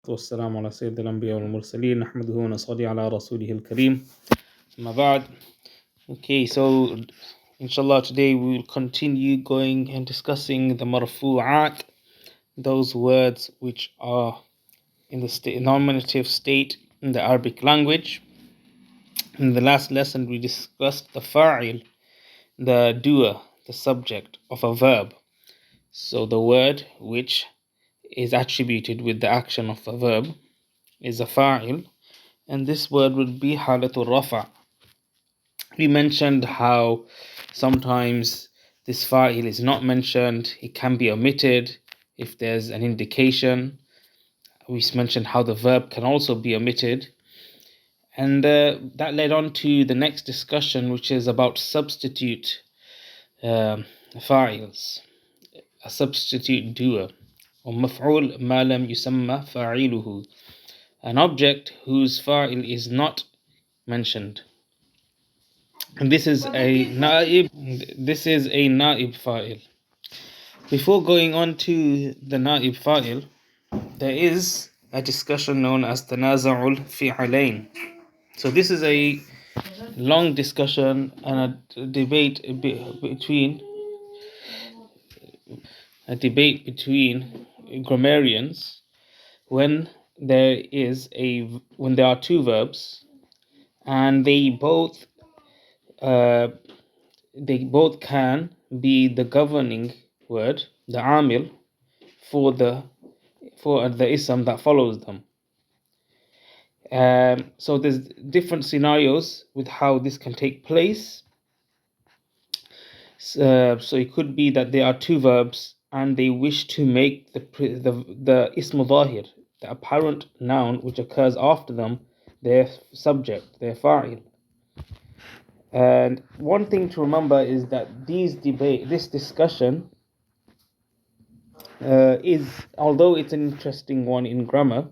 والسلام على سيد الأنبياء والمرسلين نحمده ونصلي على رسوله الكريم أما بعد. Okay, so inshallah today we will continue going and discussing the marfu'at, those words which are in the nominative state in the Arabic language. In the last lesson we discussed the fa'il, the doer, the subject of a verb. So the word which is attributed with the action of a verb is a fa'il, and this word would be halatul rafa. We mentioned how sometimes this fa'il is not mentioned, it can be omitted if there's an indication. We mentioned how the verb can also be omitted, and that led on to the next discussion, which is about substitute fa'ils, a substitute doer, or maf'ul ma lam yusamma fa'iluhu, an object whose fa'il is not mentioned. And this is a naib fa'il. Before going on to the naib fa'il, there is a discussion known as tanaza'ul fi'alain. So this is a long discussion and a debate between grammarians when there are two verbs and they both can be the governing word, the amil, for the ism that follows them. So there's different scenarios with how this can take place. So it could be that there are two verbs and they wish to make the ism zahir, the apparent noun which occurs after them, their subject, their fa'il. And one thing to remember is that this discussion is, although it's an interesting one in grammar,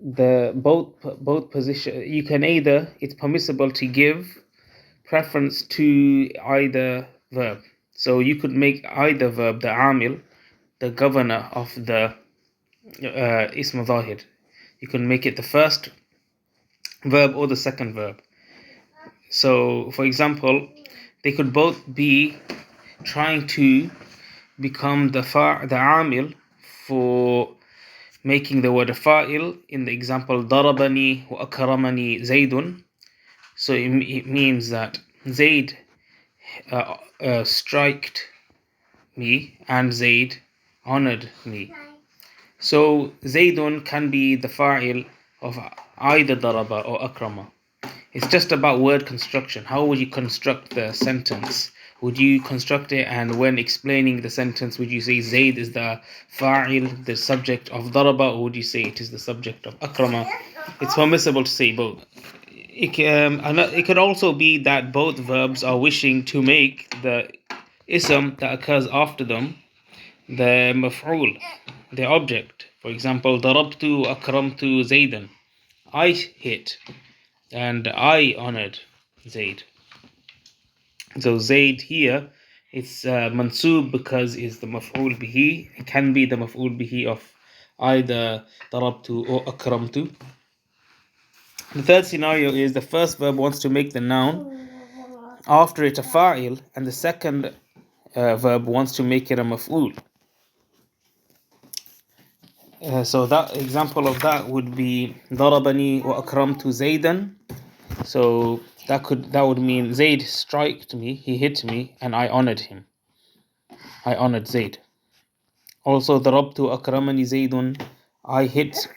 both position, you can it's permissible to give preference to either verb. So you could make either verb, the amil, the governor of the ism zahir. You can make it the first verb or the second verb. So, for example, they could both be trying to become the amil for making the word fa'il. In the example, darabani wa akramani zaydun. So it means that Zayd striked me and Zayd honored me. So Zaydun can be the fa'il of either daraba or akrama. It's just about word construction. How would you construct the sentence? Would you construct it, and when explaining the sentence, would you say Zayd is the fa'il, the subject of daraba, or would you say it is the subject of akrama? It's permissible to say both. It could also be that both verbs are wishing to make the ism that occurs after them the maf'ul, the object. For example, darabtu akramtu Zaydan. I hit and I honored Zayd. So Zayd here, it's mansub because it's the maf'ul bihi. It can be the maf'ul bihi of either darabtu or akramtu. The third scenario is the first verb wants to make the noun after it a fa'il, and the second verb wants to make it a maf'ul. So that example of that would be darabani wa akramtu Zaydan. So that would mean Zayd struck me, he hit me, and I honored him. I honored Zayd. Also, darabtu akramani Zaydun, I hit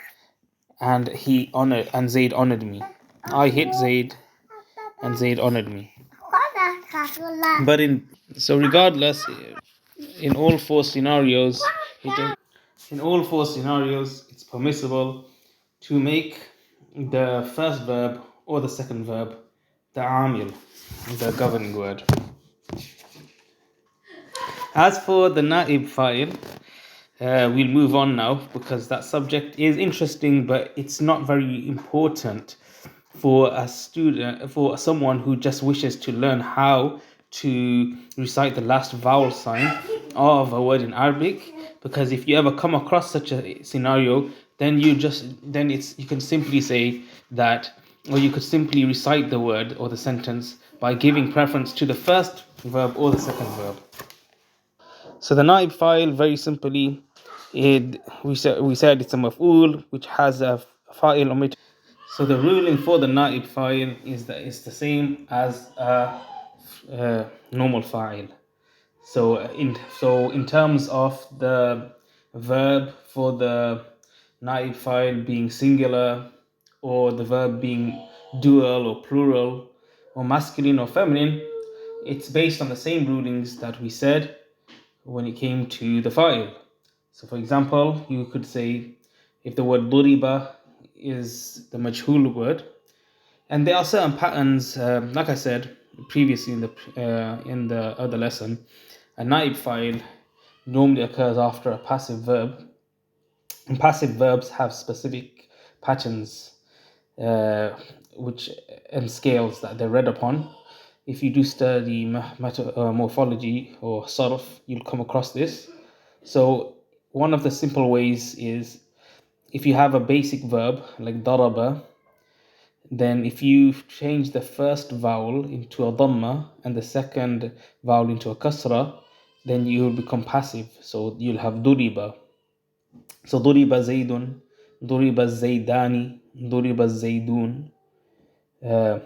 and Zayd honored me. I hit Zayd and Zayd honored me. But regardless, in all four scenarios, it's permissible to make the first verb or the second verb the amil, the governing word. As for the naib fa'il, we'll move on now because that subject is interesting, but it's not very important for a student, for someone who just wishes to learn how to recite the last vowel sign of a word in Arabic. because if you ever come across such a scenario, then you can simply say that, or you could simply recite the word or the sentence by giving preference to the first verb or the second verb. So the naib file, very simply, we said it's a maf'ul which has a file omitted. So the ruling for the naib file is that it's the same as a normal file. So in terms of the verb for the naib file being singular, or the verb being dual or plural, or masculine or feminine, it's based on the same rulings that we said when it came to the file. So for example, you could say, if the word duriba is the majhul word, and there are certain patterns, like I said previously in the other lesson, a naib file normally occurs after a passive verb, and passive verbs have specific patterns, uh, which and scales that they're read upon. If you do study morphology or sarf, you'll come across this. So one of the simple ways is, if you have a basic verb like daraba, then if you change the first vowel into a dhamma and the second vowel into a kasra, then you will become passive. So you'll have duriba. So duriba zaidun, duriba zaidani, duriba zaidun. Uh,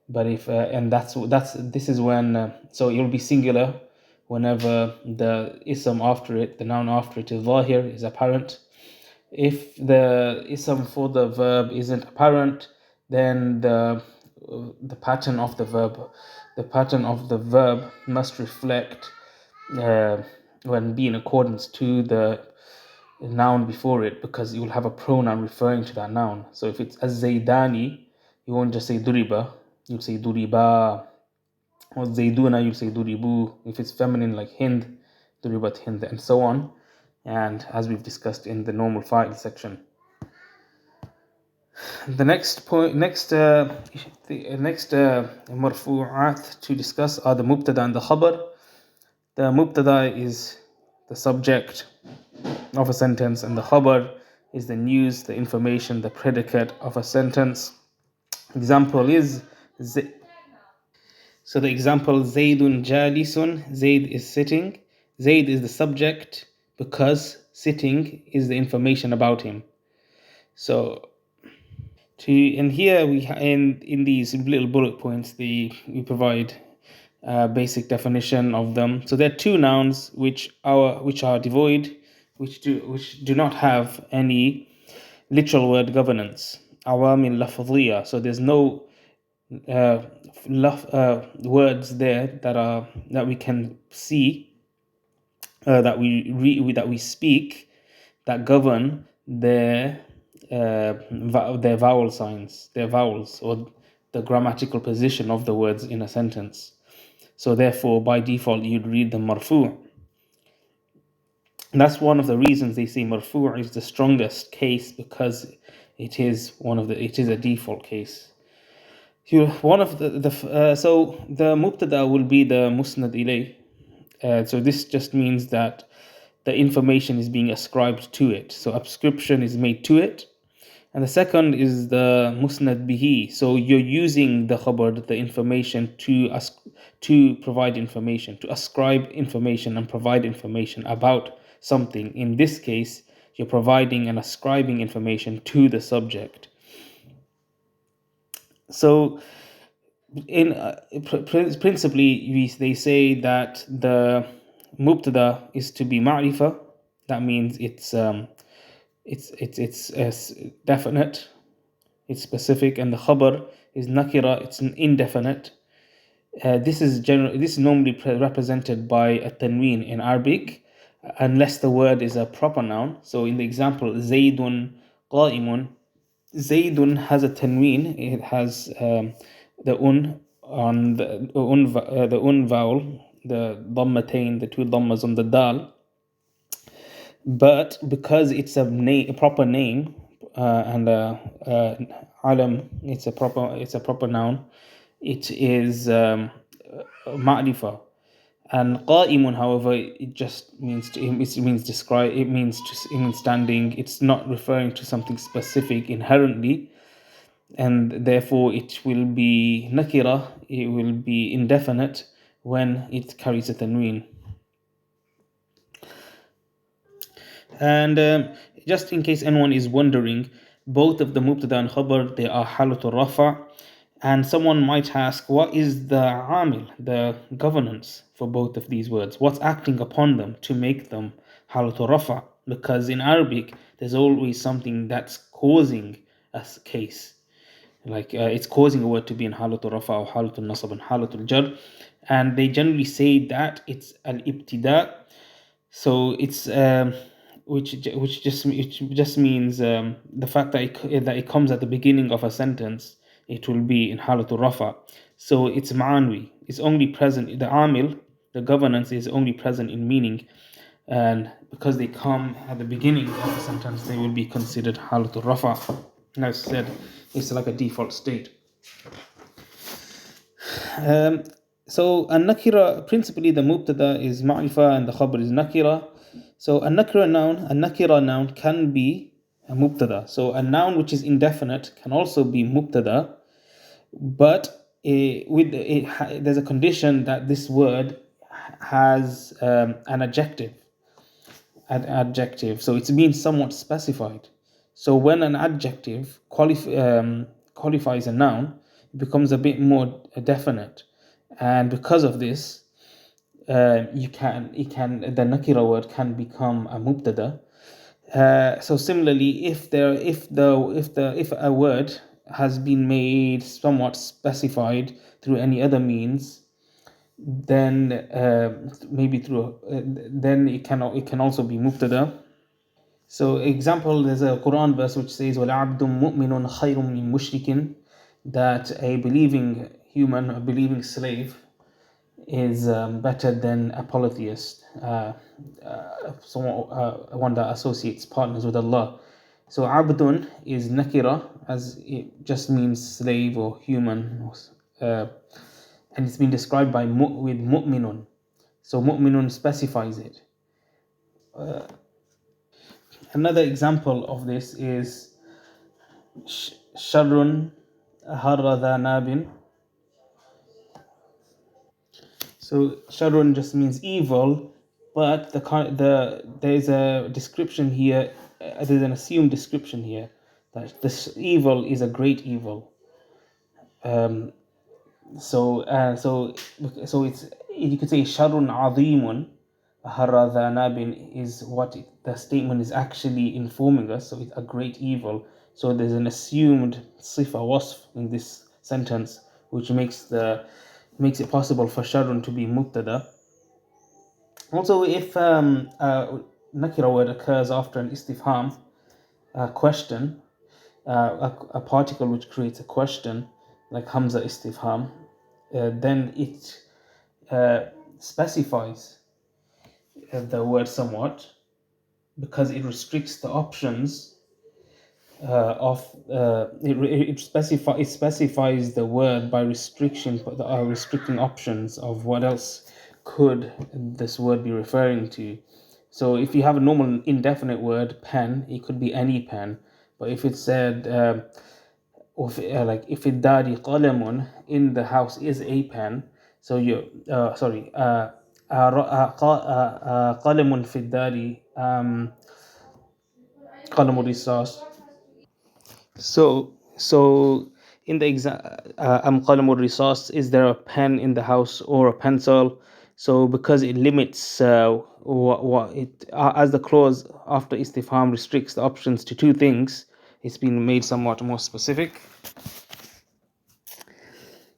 but if and that's this is when so it will be singular whenever the ism after it, the noun after it, is zahir, is apparent. If the ism for the verb isn't apparent, then the pattern of the verb must reflect, when be in accordance to the noun before it, because you will have a pronoun referring to that noun. So if it's az-zaydani, you won't just say duriba, you'll say duriba. Or zayduna, you'll say duribu. If it's feminine like hind, duribat hind, and so on. And as we've discussed in the normal file section. The next marfu'at to discuss are the mubtada and the khabar. The mubtada is the subject of a sentence, and the khabar is the news, the information, the predicate of a sentence. Example is so the example, Zaydun jalisun, Zayd is sitting. Zayd is the subject because sitting is the information about him. So and here in these little bullet points, we provide a basic definition of them. So there are two nouns which are devoid, which do not have any literal word governance. Awamil lafadhiya. So there's no words there that we can see, that we speak, that govern their vowel signs, their vowels, or the grammatical position of the words in a sentence. So therefore, by default, you'd read the marfu'. And that's one of the reasons they say marfu' is the strongest case, because it is a default case. One of so the mubtada will be the musnad ilay. So this just means that the information is being ascribed to it. So ascription is made to it. And the second is the musnad bihi. So you're using the khabar, the information, to provide information, to ascribe information and provide information about something. In this case, you're providing and ascribing information to the subject. So principally, they say that the mubtada is to be ma'rifa. That means it's definite, it's specific, and the khabar is nakira, it's an indefinite. This is normally represented by a tanween in Arabic, unless the word is a proper noun. So in the example, Zaydun qa'imun, Zaydun has a tanween. It has the on the vowel, the dhammatain, the two dhammas on the dal. But because it's a proper name, and alam, it's a proper noun, it is ma'rifa. And qa'imun, however, it just means it means describe. It means standing. It's not referring to something specific inherently, and therefore it will be nakira. It will be indefinite when it carries a tanween. And just in case anyone is wondering, both of the mubtada and khabar, they are halatul rafa. And someone might ask, what is the amil, the governance for both of these words? What's acting upon them to make them halatul rafa? Because in Arabic, there's always something that's causing a case. Like it's causing a word to be in halatul rafa or halatul nasab and halatul jar. And they generally say that it's al-ibtida. So it's which just means the fact that it comes at the beginning of a sentence, it will be in halatul rafa. So it's ma'anwi. It's only present. The amil, the governance, is only present in meaning, and because they come at the beginning of a sentence, they will be considered halatul rafa. And as I said, it's like a default state. Um, so an-nakira, principally the mubtada is ma'rifa and the khabar is nakira. So a nakira noun can be a mubtada. So a noun which is indefinite can also be mubtada, but there's a condition that this word has an adjective. So it's been somewhat specified. So when an adjective qualifies a noun, it becomes a bit more definite, and because of this, the nakira word can become a mubtada. So similarly, if a word has been made somewhat specified through any other means, then maybe through then it can also be mubtada. So example, there's a Quran verse which says وَلَعَبْدٌ مُؤْمِنٌ خَيْرٌ مِّن مُشْرِكٍ, that a believing human, a believing slave, is better than a polytheist, one that associates partners with Allah. So abdun is nakira, as it just means slave or human, and it's been described with mu'minun. So mu'minun specifies it. Another example of this is sharrun harra dha nabin. So sharrun just means evil, but there's a description here. There's an assumed description here that this evil is a great evil. Um, so it's, you could say sharrun azimun harra dha nabin is what the statement is actually informing us. So it's a great evil. So there's an assumed sifa wasf in this sentence, which makes it possible for sharrun to be mubtada. Also, if nakira word occurs after an istifham, a question, a particle which creates a question, like hamza istifham, then it specifies the word somewhat, because it restricts the options it specifies the word by restricting options of what else could this word be referring to. So if you have a normal indefinite word, pen, it could be any pen. But if it said like if it dari qalamun, in the house is a pen, so you sorry qalamun fi dari qalamun risas. So in the exam, qalamul resource, is there a pen in the house or a pencil? So because it limits what it as the clause after istifham restricts the options to two things, it's been made somewhat more specific.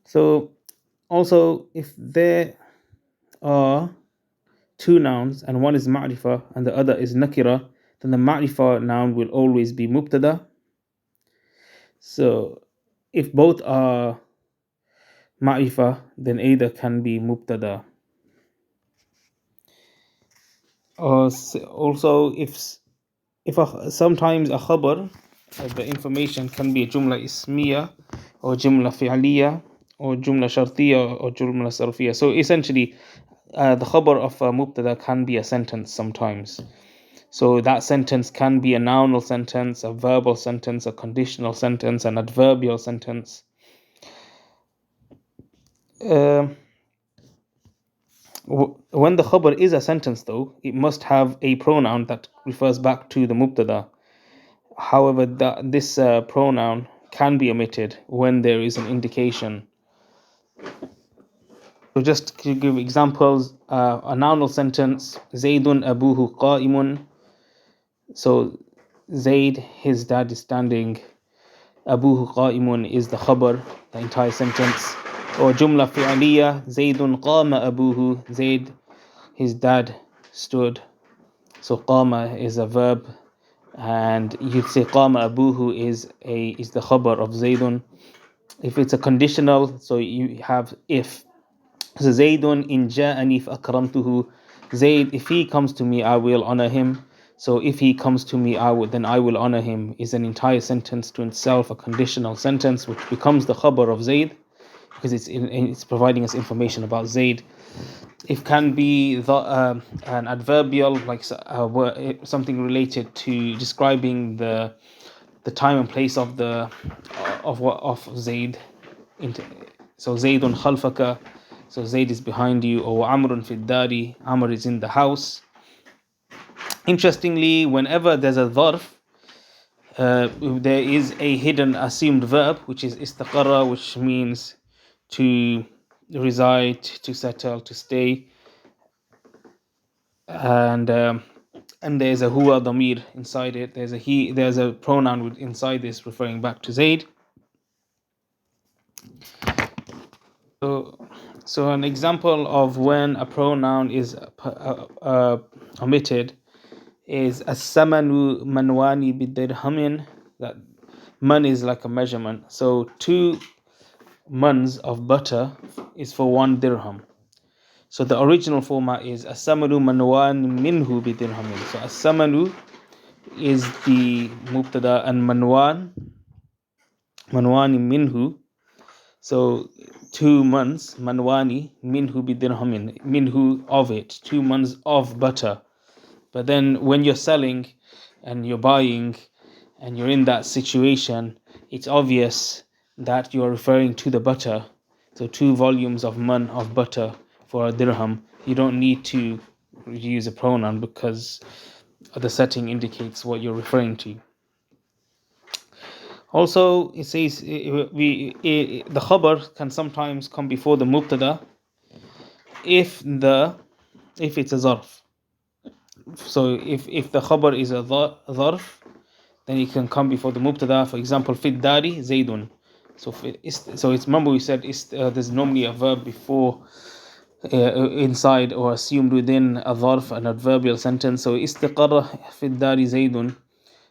So also, if there are two nouns and one is ma'rifa and the other is nakira, then the ma'rifa noun will always be mubtada. So if both are ma'rifa, then either can be mubtada. Also, sometimes a khabar, the information can be a jumla ismiya or jumla fi'liya or jumla shartiya or jumla sarfiya. So essentially, the khabar of a mubtada can be a sentence sometimes. So that sentence can be a nounal sentence, a verbal sentence, a conditional sentence, an adverbial sentence. When the khabar is a sentence, though, it must have a pronoun that refers back to the mubtada. However, this pronoun can be omitted when there is an indication. So just to give examples, a nounal sentence, Zaydun abuhu qa'imun. So Zayd, his dad is standing. Abuhu qa'imun is the khabar, the entire sentence. Or jumla fi'aliya, Zaydun qama abuhu. Zayd, his dad stood. So qama is a verb, and you'd say qama abuhu is the khabar of Zaydun. If it's a conditional, so you have if. So Zaydun in ja'ani fa'akramtuhu. Zayd, if he comes to me, I will honor him. So if he comes to me, then I will honor him is an entire sentence to itself, a conditional sentence which becomes the khabar of Zayd because it's providing us information about Zayd. It can be an adverbial, like something related to describing the time and place of Zayd. So Zaydun khalfaka. So Zayd is behind you. Or Amrun fid dari. Amr is in the house. Interestingly, whenever there's a dharf, there is a hidden assumed verb, which is istaqarra, which means to reside, to settle, to stay. And there's a huwa dhamir inside it. There's a pronoun inside this referring back to Zayd. So an example of when a pronoun is omitted is as-samanu manwani bidirhamin. That man is like a measurement. So 2 mans of butter is for 1 dirham. So the original format is as-samanu manwani minhu bidirhamin. So as-samanu is the mubtada and manwani minhu. So 2 months, manwani, minhu bidirhamin, minhu of it, 2 months of butter. But then when you're selling and you're buying and you're in that situation, it's obvious that you're referring to the butter. So 2 volumes of man of butter for a dirham. You don't need to use a pronoun because the setting indicates what you're referring to. Also, it says the khabar can sometimes come before the mubtada if it's a zarf. So if the khabar is a zarf, then it can come before the mubtada. For example, fid dari zaydun. So it's remember we said there's normally a verb before inside or assumed within a zarf, an adverbial sentence. So istiqarra fid dari zaydun.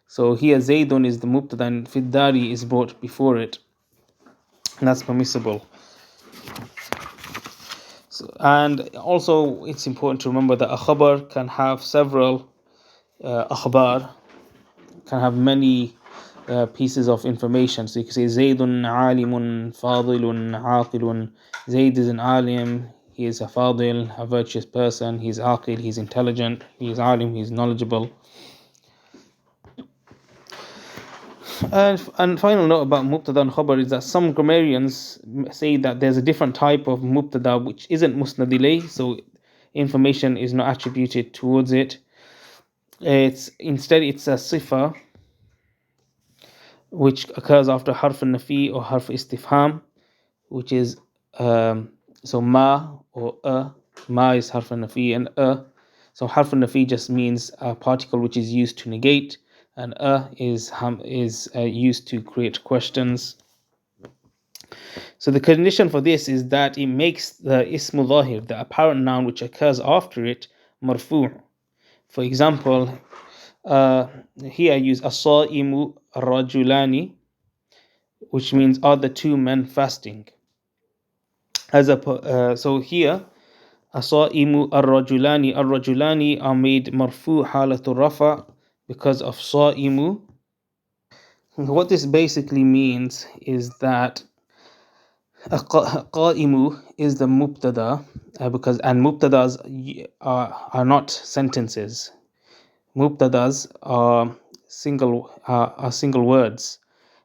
So here Zaydun is the mubtada and Fiddari is brought before it. And that's permissible. And also it's important to remember that a khabar can have several akhbar, can have many pieces of information. So you can say Zaydun alimun fadilun aqilun. Zayd is an alim, he is a fadil, a virtuous person, he's aqil, he's intelligent, he's alim, he's knowledgeable. And final note about mubtada and khabar is that some grammarians say that there's a different type of mubtada which isn't musnad ilayh, so information is not attributed towards it. Instead it's a sifa which occurs after harf al-nafi or harf istifham, which is so ma or ma is harf al-nafi and so harf al-nafi just means a particle which is used to negate, and is used to create questions. So the condition for this is that it makes the ismu zahir, the apparent noun which occurs after it, marfu'. For example, here I use as-sa'imu ar-rajulani, which means are the 2 men fasting. So here as-sa'imu ar-rajulani are made marfu' halatul rafa because of sa'imu. What this basically means is that Qa'imu is the mubtada because and mubtadas are not sentences. Mubtadas are single words.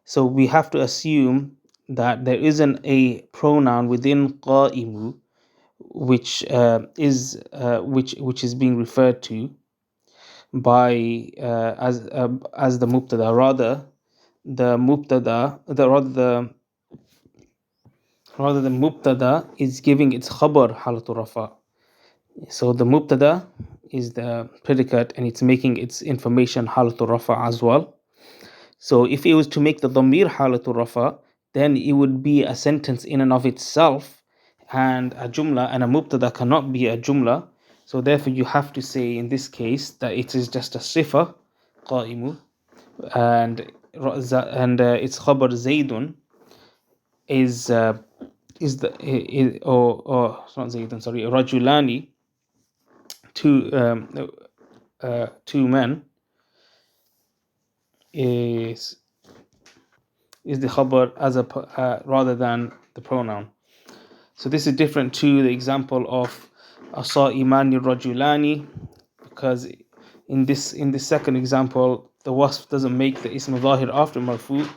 So we have to assume that there isn't a pronoun within qa'imu which is being referred to by as the mubtada. Rather, the mubtada the rather the mubtada is giving its khabar halatul rafa. So the mubtada is the predicate and it's making its information halatul rafa as well. So if it was to make the dhamir halatul rafa, then it would be a sentence in and of itself, and a jumla, and a mubtada cannot be a jumla. So therefore you have to say in this case that it is just a sifa, qa'imu, and its khabar zaydun is the or it's not zaydun, sorry, rajulani, two men, is the khabar as a rather than the pronoun. So this is different to the example of asa'imani rajulani, because in this second example the wasf doesn't make the ism zahir after marfu.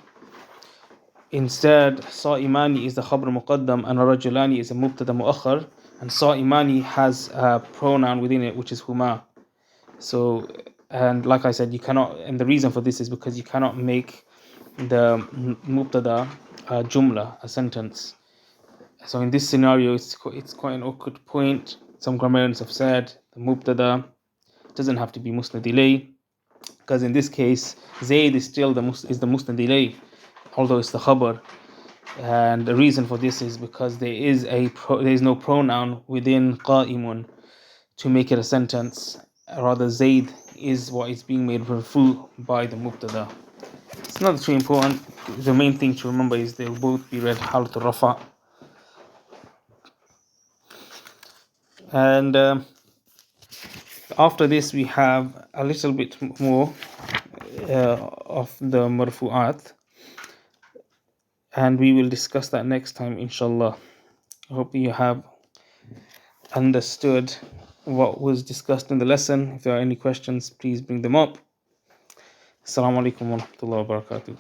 Instead, sa'imani is the khabar muqaddam and rajulani is a mubtada muakhar, and sa'imani has a pronoun within it which is huma. So, and like I said, you cannot, and the reason for this is because you cannot make the mubtada a jumla, a sentence. So in this scenario, it's quite an awkward point. Some grammarians have said the mubtada doesn't have to be musnad ilayh, because in this case, Zayd is still the musnad ilayh, although it's the khabar. And the reason for this is because there is no pronoun within qa'imun to make it a sentence. Rather, Zayd is what is being made marfu by the mubtada. It's not too important. The main thing to remember is they will both be read halat rafa. And after this we have a little bit more of the marfu'at, and we will discuss that next time, inshallah. I hope you have understood what was discussed in the lesson. If there are any questions, please bring them up. Assalamu alaikum wa rahmatullahi wa barakatuh.